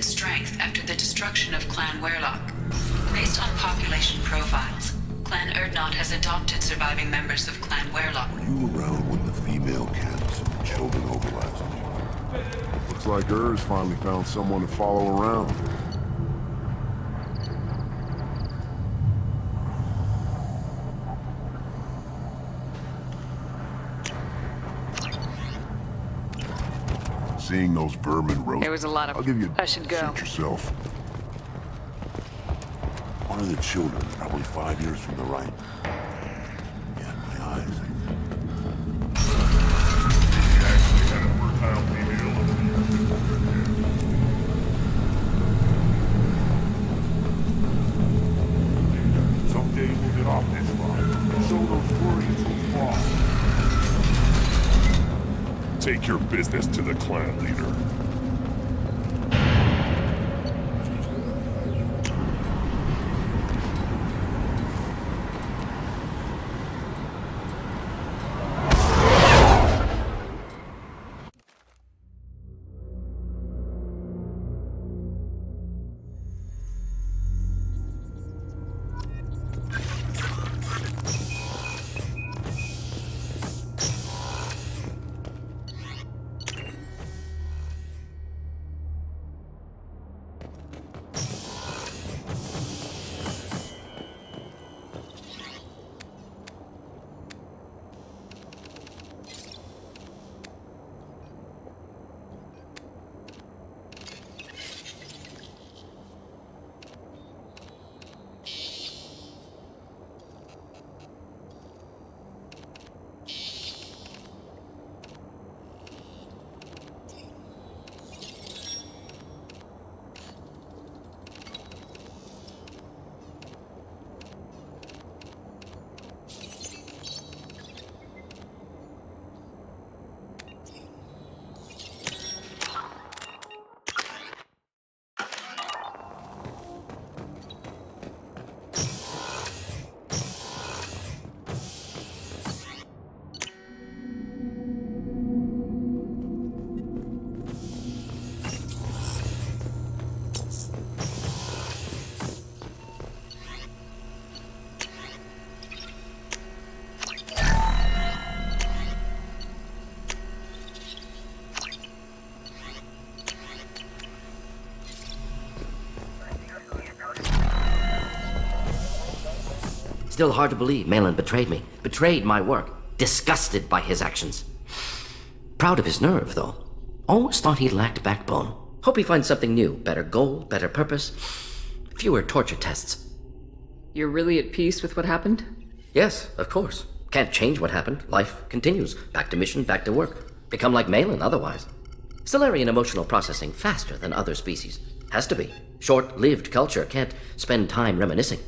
strength after the destruction of Clan Werlock. Based on population profiles, Clan Erdnot has adopted surviving members of Clan Werlock. Were you around when the female camps and children overlapped? Looks like Urs finally found someone to follow around. Seeing those vermin roast. There was a lot of... I'll give you... I should go. Suit yourself. One of the children, probably 5 years from the right. Yeah, my eyes. He actually had a fertile female Someday we'll get off this line and show those warriors who's boss. Take your business to the clan leader. Still hard to believe Malin betrayed me. Betrayed my work. Disgusted by his actions. Proud of his nerve, though. Always thought he lacked backbone. Hope he finds something new. Better goal, better purpose. Fewer torture tests. You're really at peace with what happened? Yes, of course. Can't change what happened. Life continues. Back to mission, back to work. Become like Malin otherwise. Solarian emotional processing faster than other species. Has to be. Short-lived culture can't spend time reminiscing.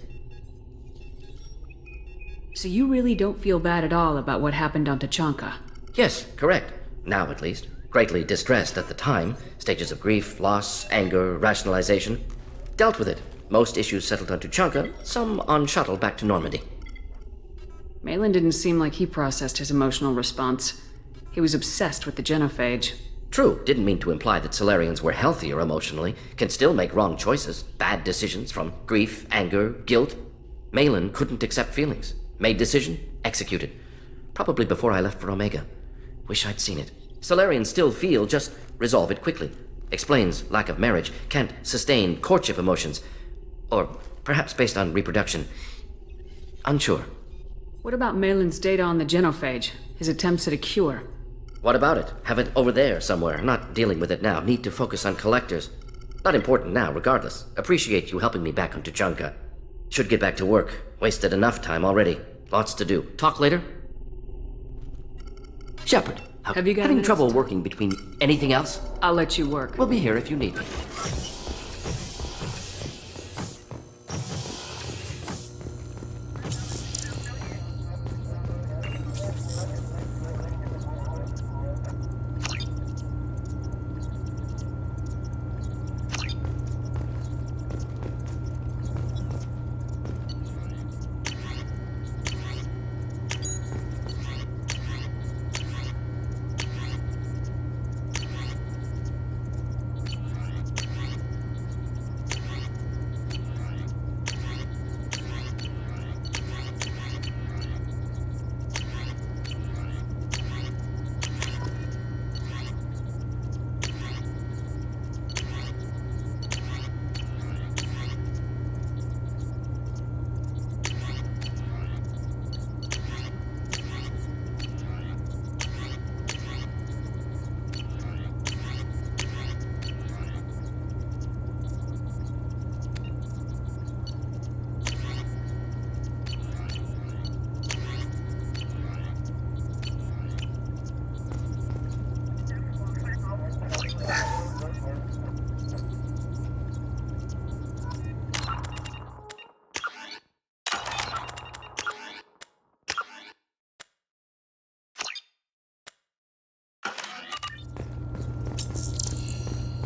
So you really don't feel bad at all about what happened on Tachanka? Yes, correct. Now at least. Greatly distressed at the time. Stages of grief, loss, anger, rationalization. Dealt with it. Most issues settled on Tachanka, some on shuttle back to Normandy. Malin didn't seem like he processed his emotional response. He was obsessed with the genophage. True, didn't mean to imply that Solarians were healthier emotionally, can still make wrong choices, bad decisions from grief, anger, guilt. Malin couldn't accept feelings. Made decision, executed. Probably before I left for Omega. Wish I'd seen it. Solarians still feel, just resolve it quickly. Explains lack of marriage, can't sustain courtship emotions. Or perhaps based on reproduction. Unsure. What about Malin's data on the genophage? His attempts at a cure? What about it? Have it over there somewhere. Not dealing with it now. Need to focus on collectors. Not important now, regardless. Appreciate you helping me back on Tachanka. Should get back to work. Wasted enough time already. Lots to do. Talk later? Shepard, Have you got having minutes? trouble working between anything else? I'll let you work. We'll be here if you need me.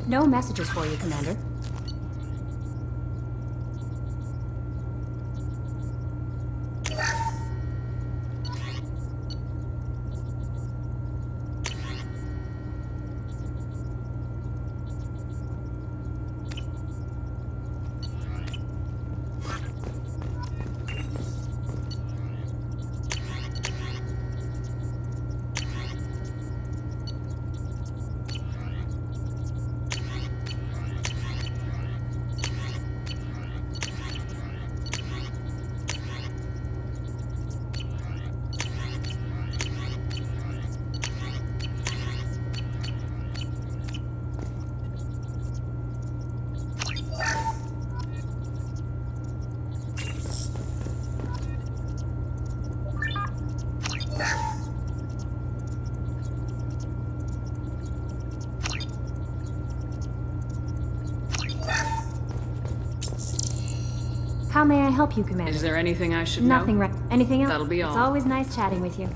No messages for you, Commander. How may I help you, Commander? Is there anything I should know? Nothing, right? Anything else? That'll be all. It's always nice chatting with you.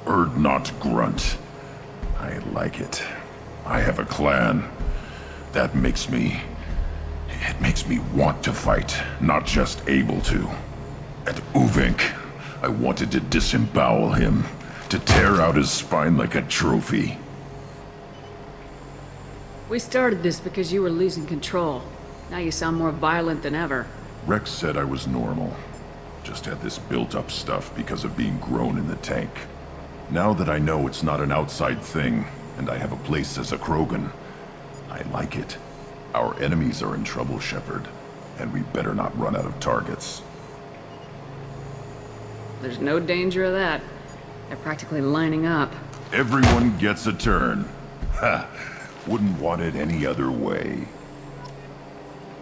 Erd not grunt. I like it. I have a clan. That makes me... It makes me want to fight, not just able to. At Uvink, I wanted to disembowel him, to tear out his spine like a trophy. We started this because you were losing control. Now you sound more violent than ever. Rex said I was normal. Just had this built-up stuff because of being grown in the tank. Now that I know it's not an outside thing, and I have a place as a Krogan, I like it. Our enemies are in trouble, Shepard, and we better not run out of targets. There's no danger of that. They're practically lining up. Everyone gets a turn. Ha! Wouldn't want it any other way.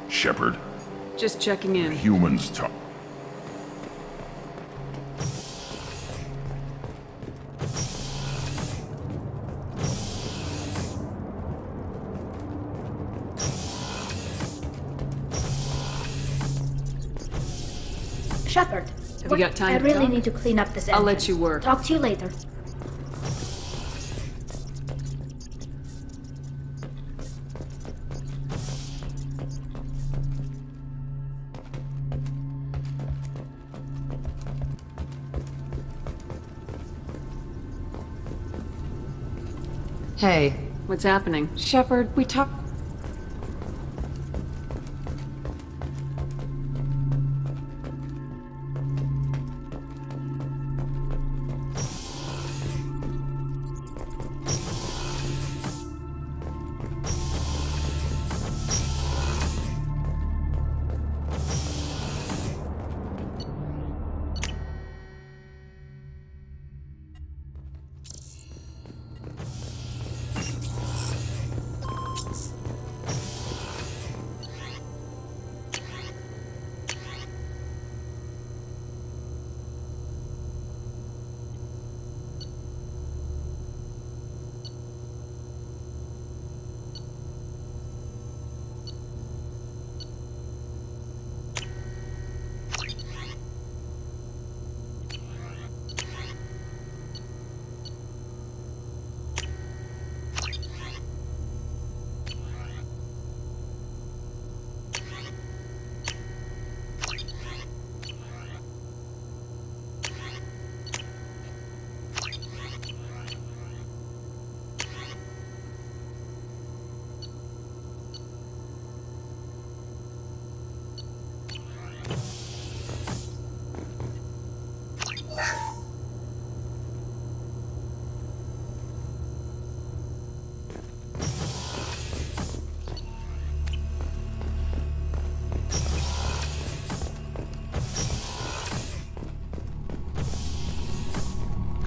Shepard, Just checking in. humans talk. Shepard. Have you got time I to really talk? need to clean up this I'll let entrance. you work. Talk to you later. Hey. What's happening? Shepard, we talked.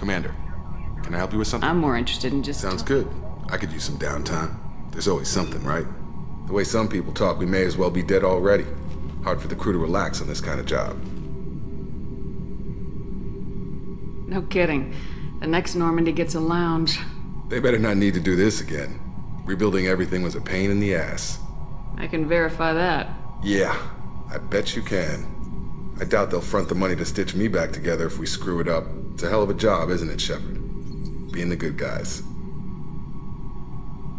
Commander, can I help you with something? I'm more interested in just... Sounds good. I could use some downtime. There's always something, right? The way some people talk, we may as well be dead already. Hard for the crew to relax on this kind of job. No kidding. The next Normandy gets a lounge. They better not need to do this again. Rebuilding everything was a pain in the ass. I can verify that. Yeah, I bet you can. I doubt they'll front the money to stitch me back together if we screw it up. It's a hell of a job, isn't it, Shepard? Being the good guys.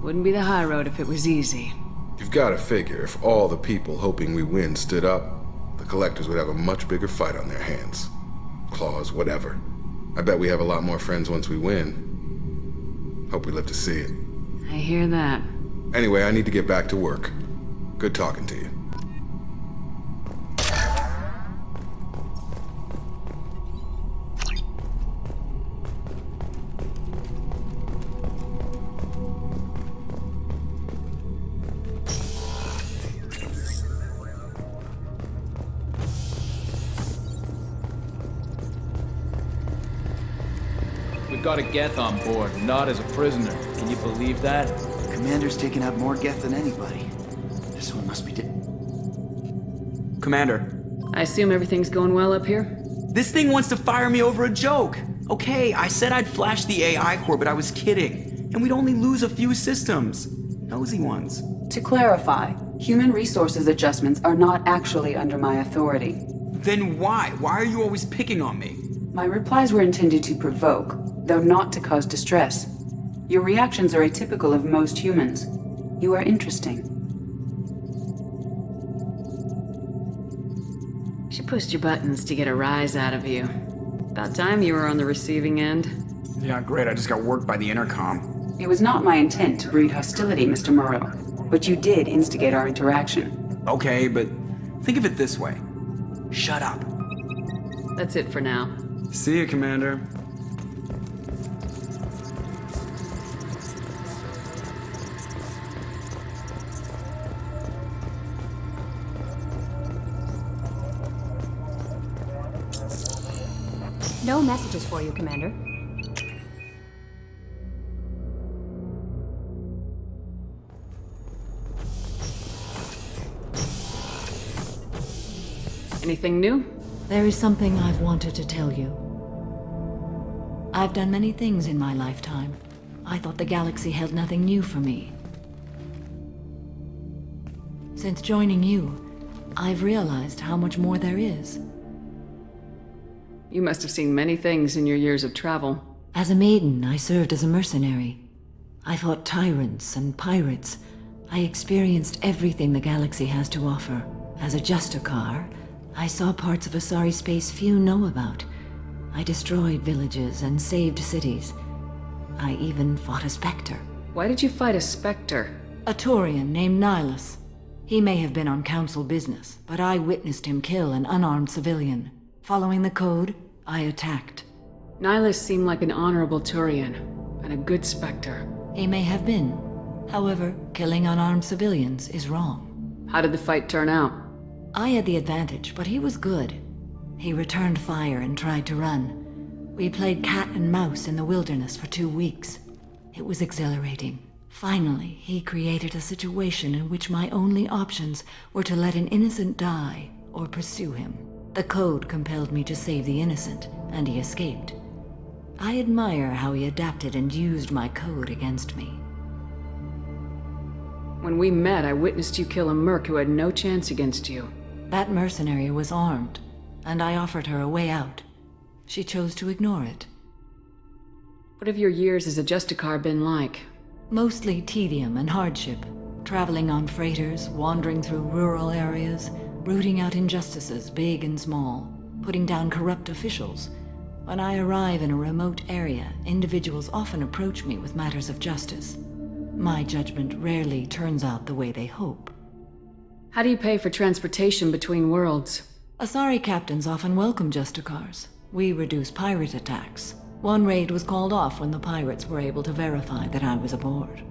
Wouldn't be the high road if it was easy. You've got to figure, if all the people hoping we win stood up, the Collectors would have a much bigger fight on their hands. Claws, whatever. I bet we have a lot more friends once we win. Hope we live to see it. I hear that. Anyway, I need to get back to work. Good talking to you. We've got a Geth on board, not as a prisoner. Can you believe that? Commander's taken out more Geth than anybody. This one must be Commander, I assume everything's going well up here? this thing wants to fire me over a joke. Okay, I said I'd flash the AI core, but I was kidding. And we'd only lose a few systems. Nosy ones. To clarify, human resources adjustments are not actually under my authority. Then why? Why are you always picking on me? My replies were intended to provoke, though not to cause distress. Your reactions are atypical of most humans. You are interesting. She pushed your buttons to get a rise out of you. About time you were on the receiving end. Yeah, great. I just got worked by the intercom. It was not my intent to breed hostility, Mr. Moreau, but you did instigate our interaction. Okay, but think of it this way. Shut up. That's it for now. See you, Commander. No messages for you, Commander. Anything new? There is something I've wanted to tell you. I've done many things in my lifetime. I thought the galaxy held nothing new for me. Since joining you, I've realized how much more there is. You must have seen many things in your years of travel. As a maiden, I served as a mercenary. I fought tyrants and pirates. I experienced everything the galaxy has to offer. As a Justicar, I saw parts of Asari space few know about. I destroyed villages and saved cities. I even fought a Spectre. Why did you fight a Spectre? A Turian named Nihilus. He may have been on Council business, but I witnessed him kill an unarmed civilian. Following the code, I attacked. Nihilus seemed like an honorable Turian, and a good Spectre. He may have been. However, killing unarmed civilians is wrong. How did the fight turn out? I had the advantage, but he was good. He returned fire and tried to run. We played cat and mouse in the wilderness for 2 weeks. It was exhilarating. Finally, he created a situation in which my only options were to let an innocent die or pursue him. The code compelled me to save the innocent, and he escaped. I admire how he adapted and used my code against me. When we met, I witnessed you kill a merc who had no chance against you. That mercenary was armed, and I offered her a way out. She chose to ignore it. What have your years as a Justicar been like? Mostly tedium and hardship. Traveling on freighters, wandering through rural areas, rooting out injustices, big and small, putting down corrupt officials. When I arrive in a remote area, individuals often approach me with matters of justice. My judgment rarely turns out the way they hope. How do you pay for transportation between worlds? Asari captains often welcome Justicars. We reduce pirate attacks. One raid was called off when the pirates were able to verify that I was aboard.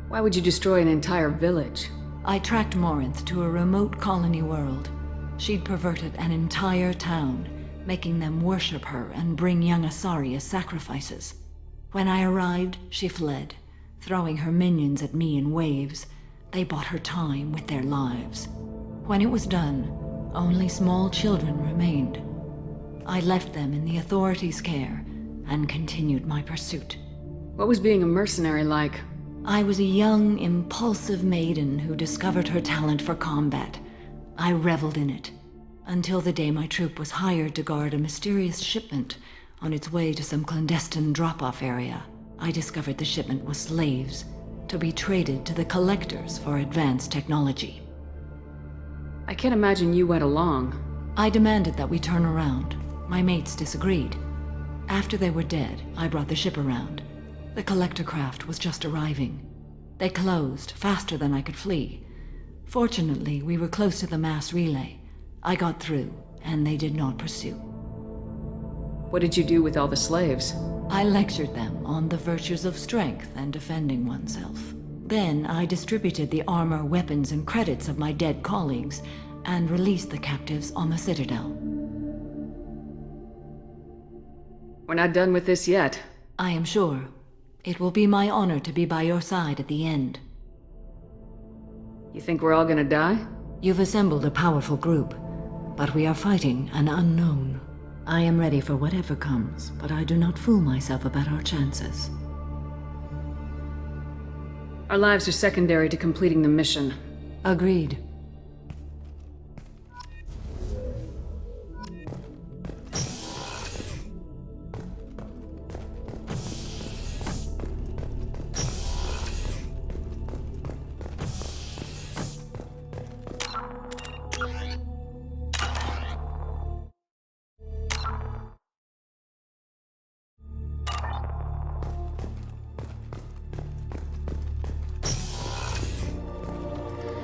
Why would you destroy an entire village? I tracked Morinth to a remote colony world. She'd perverted an entire town, making them worship her and bring young Asari as sacrifices. When I arrived, she fled, throwing her minions at me in waves. They bought her time with their lives. When it was done, only small children remained. I left them in the authorities' care and continued my pursuit. What was being a mercenary like? I was a young, impulsive maiden who discovered her talent for combat. I reveled in it, until the day my troop was hired to guard a mysterious shipment on its way to some clandestine drop-off area. I discovered the shipment was slaves, to be traded to the collectors for advanced technology. I can't imagine you went along. I demanded that we turn around. My mates disagreed. After they were dead, I brought the ship around. The collector craft was just arriving. They closed faster than I could flee. Fortunately, we were close to the mass relay. I got through, and they did not pursue. What did you do with all the slaves? I lectured them on the virtues of strength and defending oneself. Then I distributed the armor, weapons, and credits of my dead colleagues and released the captives on the Citadel. We're not done with this yet. I am sure. It will be my honor to be by your side at the end. You think we're all gonna die? You've assembled a powerful group, but we are fighting an unknown. I am ready for whatever comes, but I do not fool myself about our chances. Our lives are secondary to completing the mission. Agreed.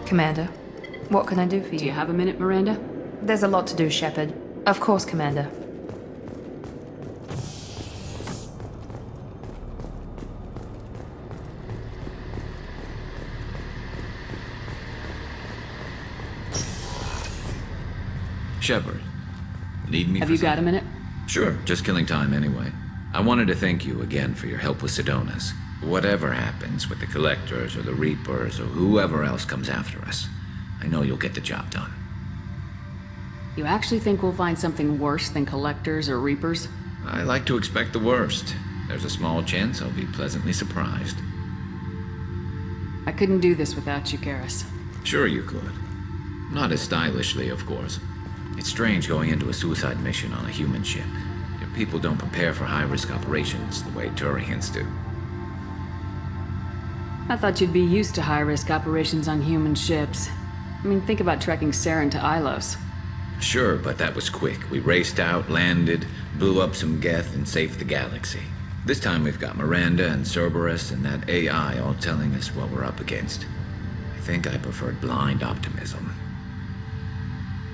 Commander, what can I do for you? Do you have a minute, Miranda? There's a lot to do, Shepard. Of course, Commander. Shepard, need me Have for you got a something? minute? Sure, just killing time anyway. I wanted to thank you again for your help with Sidonis. Whatever happens with the Collectors or the Reapers or whoever else comes after us, I know you'll get the job done. You actually think we'll find something worse than Collectors or Reapers? I like to expect the worst. There's a small chance I'll be pleasantly surprised. I couldn't do this without you, Garrus. Sure you could. Not as stylishly, of course. It's strange going into a suicide mission on a human ship. Your people don't prepare for high-risk operations the way Turians do. I thought you'd be used to high-risk operations on human ships. I mean, think about trekking Saren to Ilos. Sure, but that was quick. We raced out, landed, blew up some Geth, and saved the galaxy. This time we've got Miranda and Cerberus and that AI all telling us what we're up against. I think I preferred blind optimism.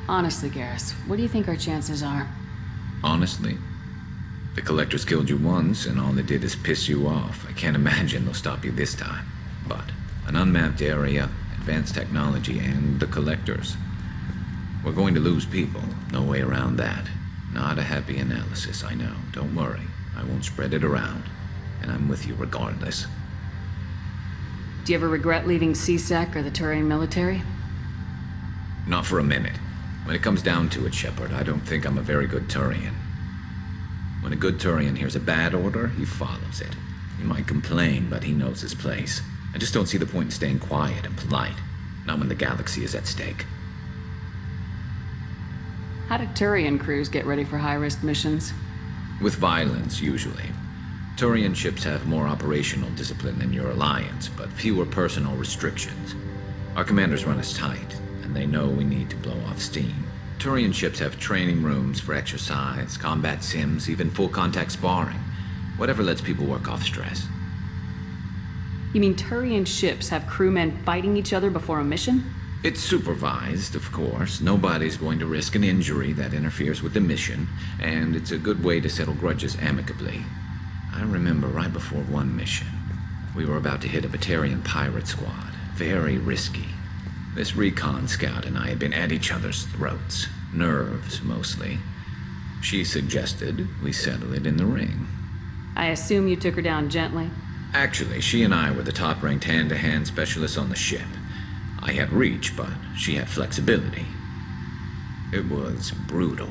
Honestly, Garrus, what do you think our chances are? Honestly, the Collectors killed you once, and all they did is piss you off. I can't imagine they'll stop you this time. But an unmapped area, advanced technology, and the Collectors. We're going to lose people. No way around that. Not a happy analysis, I know. Don't worry. I won't spread it around. And I'm with you regardless. Do you ever regret leaving CSEC or the Turian military? Not for a minute. When it comes down to it, Shepard, I don't think I'm a very good Turian. When a good Turian hears a bad order, he follows it. He might complain, but he knows his place. I just don't see the point in staying quiet and polite. Not when the galaxy is at stake. How do Turian crews get ready for high-risk missions? With violence, usually. Turian ships have more operational discipline than your alliance, but fewer personal restrictions. Our commanders run us tight, and they know we need to blow off steam. Turian ships have training rooms for exercise, combat sims, even full-contact sparring. Whatever lets people work off stress. You mean Turian ships have crewmen fighting each other before a mission? It's supervised, of course. Nobody's going to risk an injury that interferes with the mission, and it's a good way to settle grudges amicably. I remember right before one mission, we were about to hit a Batarian pirate squad. Very risky. This recon scout and I had been at each other's throats. Nerves, mostly. She suggested we settle it in the ring. I assume you took her down gently? Actually, she and I were the top-ranked hand-to-hand specialists on the ship. I had reach, but she had flexibility. It was brutal.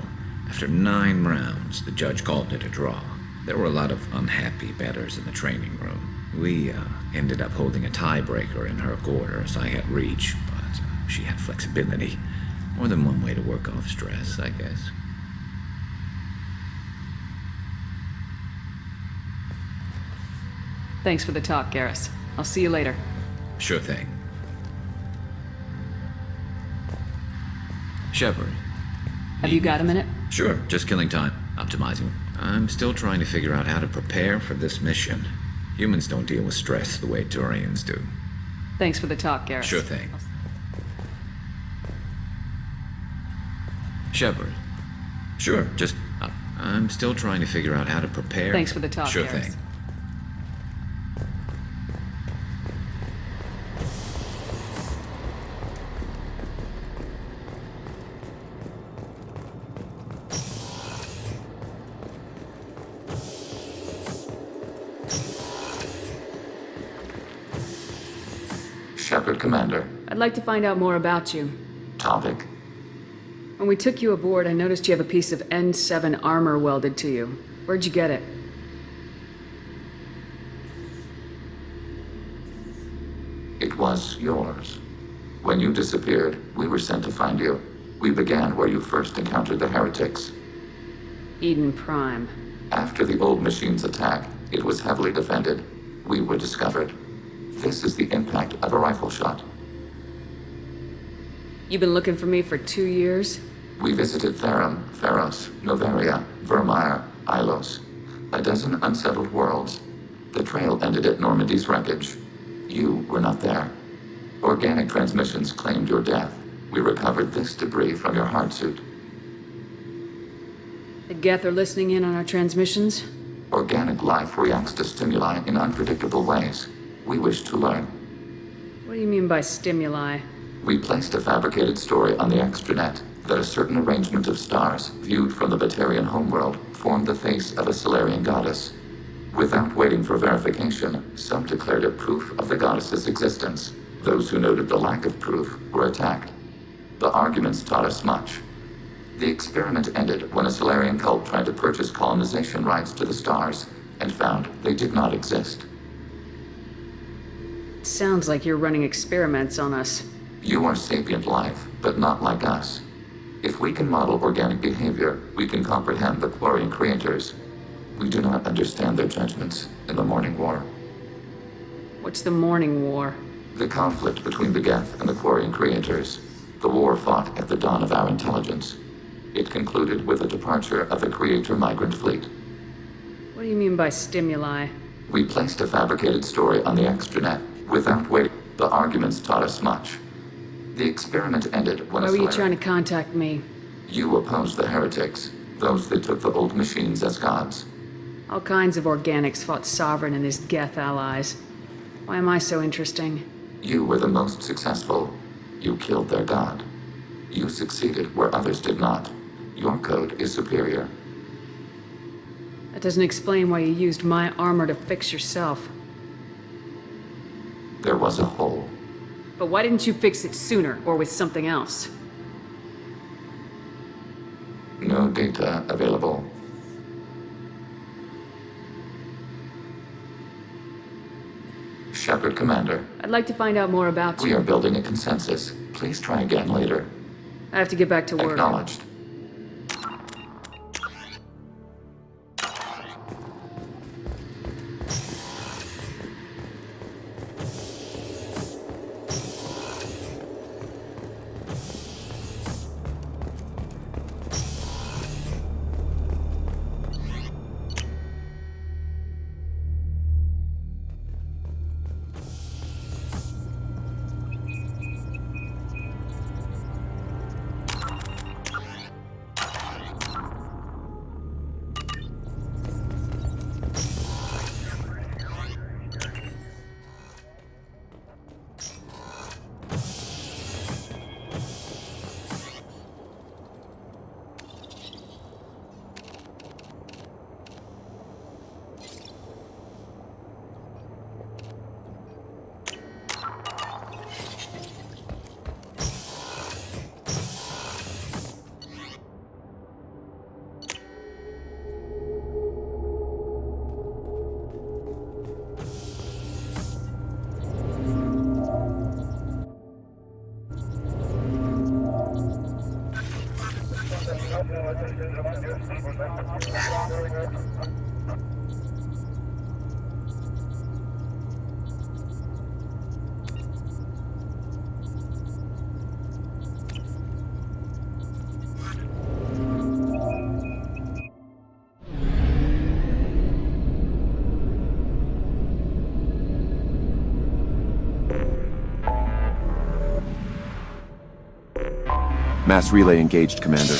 After 9 rounds, the judge called it a draw. There were a lot of unhappy bettors in the training room. We ended up holding a tiebreaker in her quarters. I had reach, but she had flexibility. More than one way to work off stress, I guess. Thanks for the talk, Garrus. I'll see you later. Sure thing. Shepard. Have you got a minute? Sure, just killing time. Optimizing. I'm still trying to figure out how to prepare for this mission. Humans don't deal with stress the way Turians do. Thanks for the talk, Garrus. Sure thing. Shepard. Sure, just... I'm still trying to figure out how to prepare... Thanks for the talk, Sure Garrus. thing. Shepard, Commander. I'd like to find out more about you. Topic. When we took you aboard, I noticed you have a piece of N7 armor welded to you. Where'd you get it? It was yours. When you disappeared, we were sent to find you. We began where you first encountered the heretics. Eden Prime. After the old machine's attack, it was heavily defended. We were discovered. This is the impact of a rifle shot. You've been looking for me for 2 years? We visited Therum, Theros, Noveria, Vermeer, Ilos. A dozen unsettled worlds. The trail ended at Normandy's wreckage. You were not there. Organic transmissions claimed your death. We recovered this debris from your hard suit. The Geth are listening in on our transmissions? Organic life reacts to stimuli in unpredictable ways. We wish to learn. What do you mean by stimuli? We placed a fabricated story on the extranet that a certain arrangement of stars, viewed from the Batarian homeworld, formed the face of a Solarian goddess. Without waiting for verification, some declared it proof of the goddess's existence. Those who noted the lack of proof were attacked. The arguments taught us much. The experiment ended when a Solarian cult tried to purchase colonization rights to the stars and found they did not exist. Sounds like you're running experiments on us. You are sapient life, but not like us. If we can model organic behavior, we can comprehend the Quarian creators. We do not understand their judgments in the Morning War. What's the Morning War? The conflict between the Geth and the Quarian creators. The war fought at the dawn of our intelligence. It concluded with the departure of the Creator migrant fleet. What do you mean by stimuli? We placed a fabricated story on the extranet without waiting. The arguments taught us much. The experiment ended when Why were you trying to contact me? You opposed the heretics, those that took the old machines as gods. All kinds of organics fought Sovereign and his Geth allies. Why am I so interesting? You were the most successful. You killed their god. You succeeded where others did not. Your code is superior. That doesn't explain why you used my armor to fix yourself. There was a hole. But why didn't you fix it sooner, or with something else? No data available. Shepard, Commander. I'd like to find out more about We you. are building a consensus. Please try again later. I have to get back to work. Acknowledged. Mass relay engaged, Commander.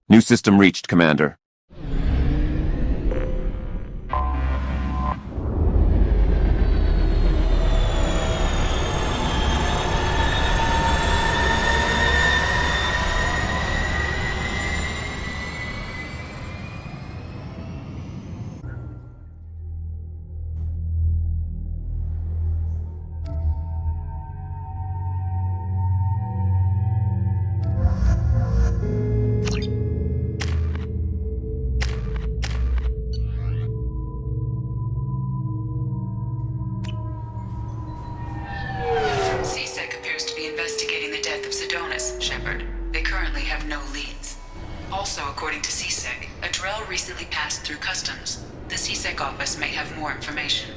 New system reached, Commander. CSEC appears to be investigating the death of Sedonis, Shepard. They currently have no leads. Also, according to CSEC, a Drell recently passed through customs. The CSEC office may have more information.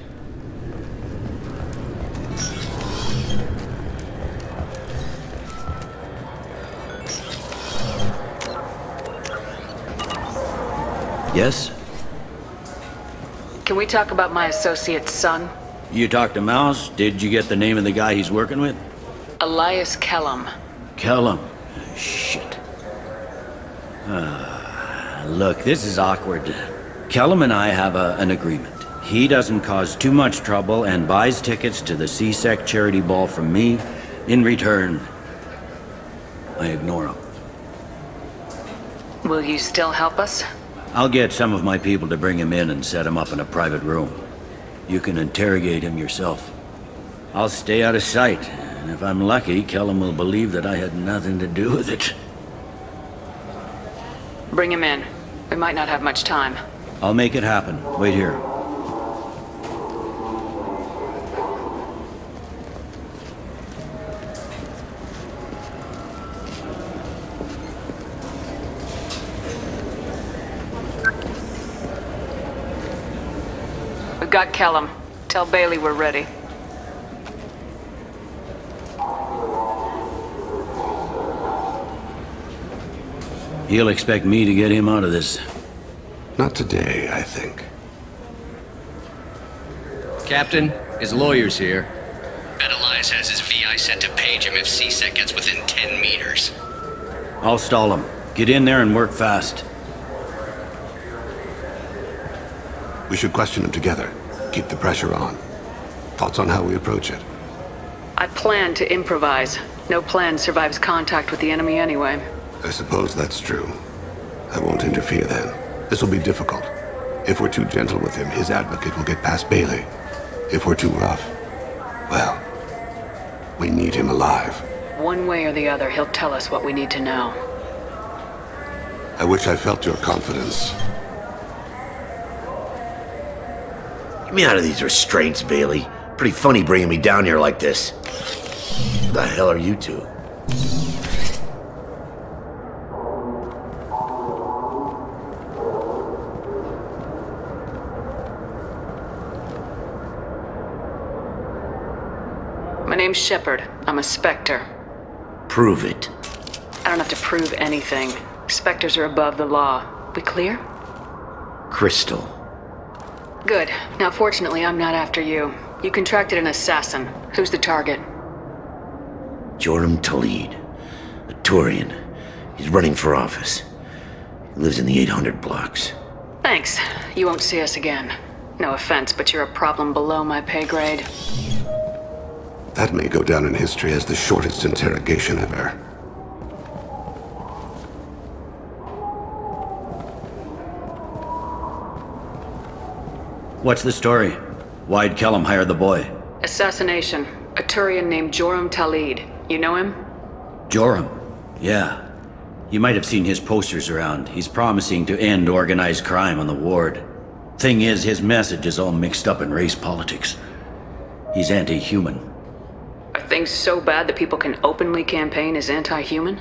Yes? Can we talk about my associate's son? You talked to Mouse? Did you get the name of the guy he's working with? Elias Kellum. Kellum. Shit. Look, this is awkward. Kellum and I have an agreement. He doesn't cause too much trouble and buys tickets to the CSEC charity ball from me. In return, I ignore him. Will you still help us? I'll get some of my people to bring him in and set him up in a private room. You can interrogate him yourself. I'll stay out of sight, and if I'm lucky, Kellum will believe that I had nothing to do with it. Bring him in. We might not have much time. I'll make it happen. Wait here. We've got Kellum. Tell Bailey we're ready. He'll expect me to get him out of this. Not today, I think. Captain, his lawyer's here. Bet Elias has his VI set to page him if CSEC gets within 10 meters. I'll stall him. Get in there and work fast. We should question him together. Keep the pressure on. Thoughts on how we approach it? I plan to improvise. No plan survives contact with the enemy anyway. I suppose that's true. I won't interfere then. This will be difficult. If we're too gentle with him, his advocate will get past Bailey. If we're too rough, well, we need him alive. One way or the other, he'll tell us what we need to know. I wish I felt your confidence. Get me out of these restraints, Bailey. Pretty funny bringing me down here like this. Who the hell are you two? My name's Shepard. I'm a Spectre. Prove it. I don't have to prove anything. Spectres are above the law. We clear? Crystal. Good. Now, fortunately, I'm not after you. You contracted an assassin. Who's the target? Joram Talid. A Turian. He's running for office. He lives in the 800 blocks. Thanks. You won't see us again. No offense, but you're a problem below my pay grade. That may go down in history as the shortest interrogation ever. What's the story? Why'd Kellum hire the boy? Assassination. A Turian named Joram Talid. You know him? Joram? Yeah. You might have seen his posters around. He's promising to end organized crime on the ward. Thing is, his message is all mixed up in race politics. He's anti-human. Are things so bad that people can openly campaign as anti-human?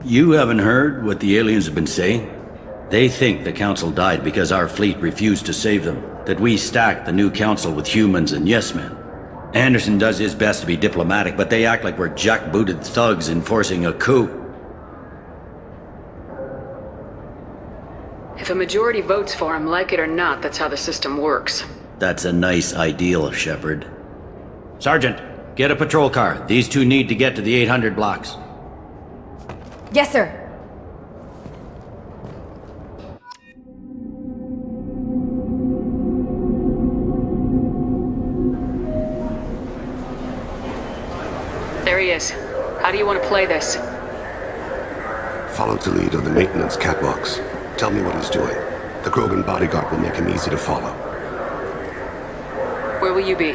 You haven't heard what the aliens have been saying? They think the Council died because our fleet refused to save them. That we stacked the new Council with humans and yes-men. Anderson does his best to be diplomatic, but they act like we're jackbooted thugs enforcing a coup. If a majority votes for him, like it or not, that's how the system works. That's a nice ideal, Shepard. Sergeant, get a patrol car. These two need to get to the 800 blocks. Yes, sir. There he is. How do you want to play this? Follow Talid on the maintenance catwalks. Tell me what he's doing. The Krogan bodyguard will make him easy to follow. Where will you be?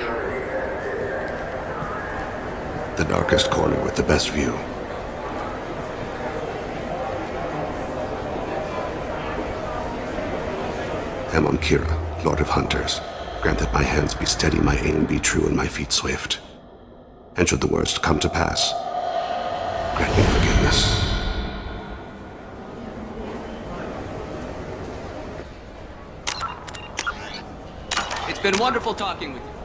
The darkest corner with the best view. I'm on Kira, Lord of Hunters. Grant that my hands be steady, my aim be true, and my feet swift. And should the worst come to pass, grant me forgiveness. It's been wonderful talking with you.